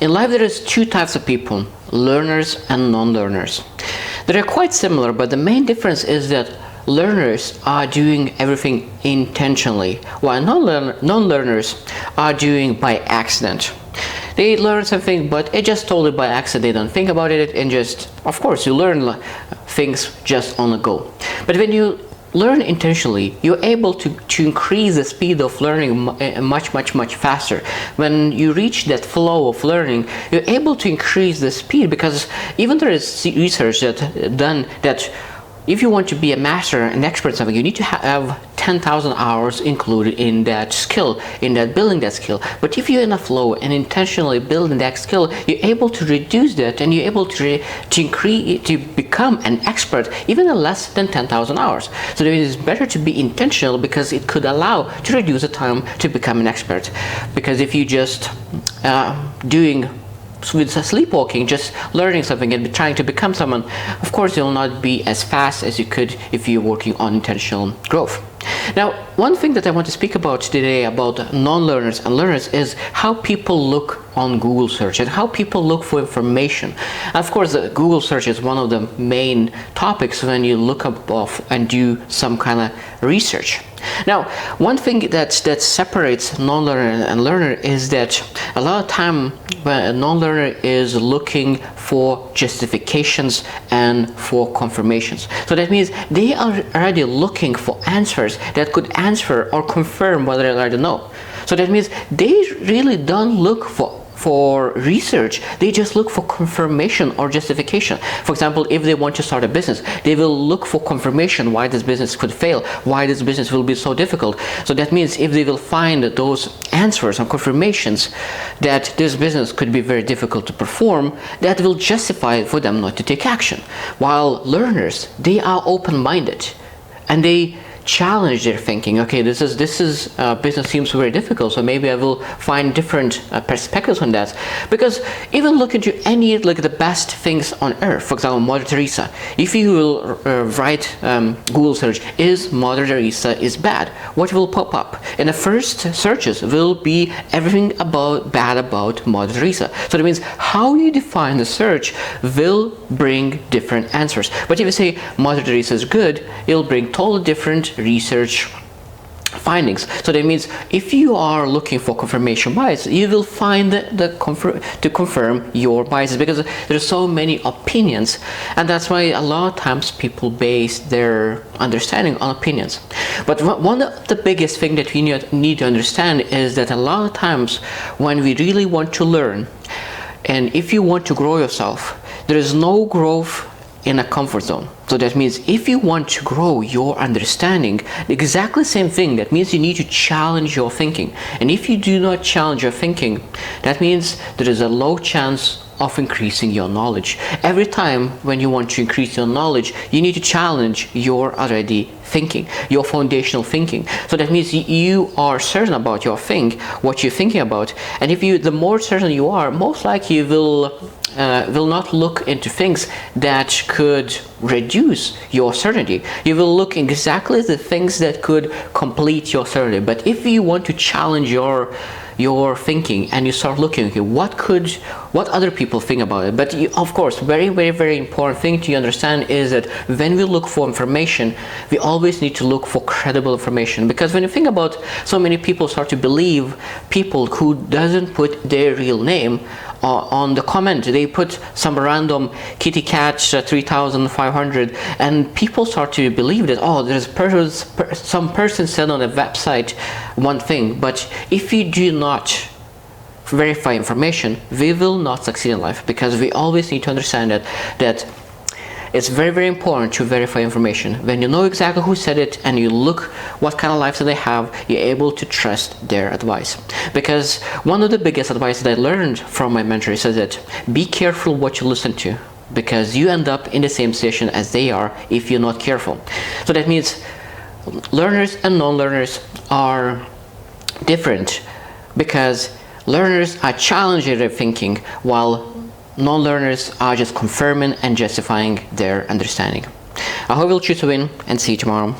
In life, there is two types of people, learners and non-learners. They are quite similar, but the main difference is that learners are doing everything intentionally, while non-learners are doing by accident. They learn something, but it just totally by accident. They don't think about it, and just, of course, you learn things just on the go. But when you learn intentionally, you're able to increase the speed of learning much faster. When you reach that flow of learning, you're able to increase the speed, because even there is research done that if you want to be a master, an expert in something, you need to have 10,000 hours included in that skill, in that building that skill. But if you're in a flow and intentionally building that skill, you're able to reduce that, and you're able to increase, to become an expert even in less than 10,000 hours. So it is better to be intentional, because it could allow to reduce the time to become an expert. Because if you just doing with sleepwalking, just learning something and trying to become someone, of course you'll not be as fast as you could if you're working on intentional growth. Now, one thing that I want to speak about today about non-learners and learners is how people look on Google search and how people look for information. Of course, Google search is one of the main topics when you look up and do some kind of research. Now, one thing that separates non-learner and learner is that a lot of time when a non-learner is looking for justifications and for confirmations. So that means they are already looking for answers that could answer or confirm what they already know. So that means they really don't look for research, they just look for confirmation or justification. For example, if they want to start a business, they will look for confirmation why this business could fail, why this business will be so difficult. So that means if they will find those answers and confirmations that this business could be very difficult to perform, that will justify for them not to take action. While learners, they are open-minded and they challenge their thinking. Okay, this business seems very difficult, so maybe I will find different perspectives on that. Because even look into any the best things on earth, for example, Mother Teresa. If you will write Google search, is Mother Teresa is bad, what will pop up? And the first searches will be everything bad about Mother Teresa. So that means how you define the search will bring different answers. But if you say Mother Teresa is good, it'll bring totally different research findings. So that means if you are looking for confirmation bias, you will find to confirm your biases, because there's so many opinions, and that's why a lot of times people base their understanding on opinions. But one of the biggest thing that we need to understand is that a lot of times when we really want to learn, and if you want to grow yourself, there is no growth in a comfort zone. So that means if you want to grow your understanding, exactly the same thing, that means you need to challenge your thinking. And if you do not challenge your thinking, that means there is a low chance of increasing your knowledge. Every time when you want to increase your knowledge, you need to challenge your already thinking, your foundational thinking. So that means you are certain about your thing, what you're thinking about. And if the more certain you are, most likely you will not look into things that could reduce your certainty. You will look exactly the things that could complete your certainty. But if you want to challenge your thinking and you start looking, okay, what other people think about it. But of course, very important thing to understand is that when we look for information, we always need to look for credible information. Because when you think about, so many people start to believe people who doesn't put their real name on the comment. They put some random kitty cat 3,500, and people start to believe that, oh, there's some person said on a website one thing. But if you do not verify information, we will not succeed in life, because we always need to understand that it's very important to verify information. When you know exactly who said it and you look what kind of lifestyle they have, you're able to trust their advice. Because one of the biggest advice that I learned from my mentor is that be careful what you listen to, because you end up in the same situation as they are if you're not careful. So that means learners and non-learners are different, because learners are challenging their thinking, while non-learners are just confirming and justifying their understanding. I hope you'll choose to win, and see you tomorrow.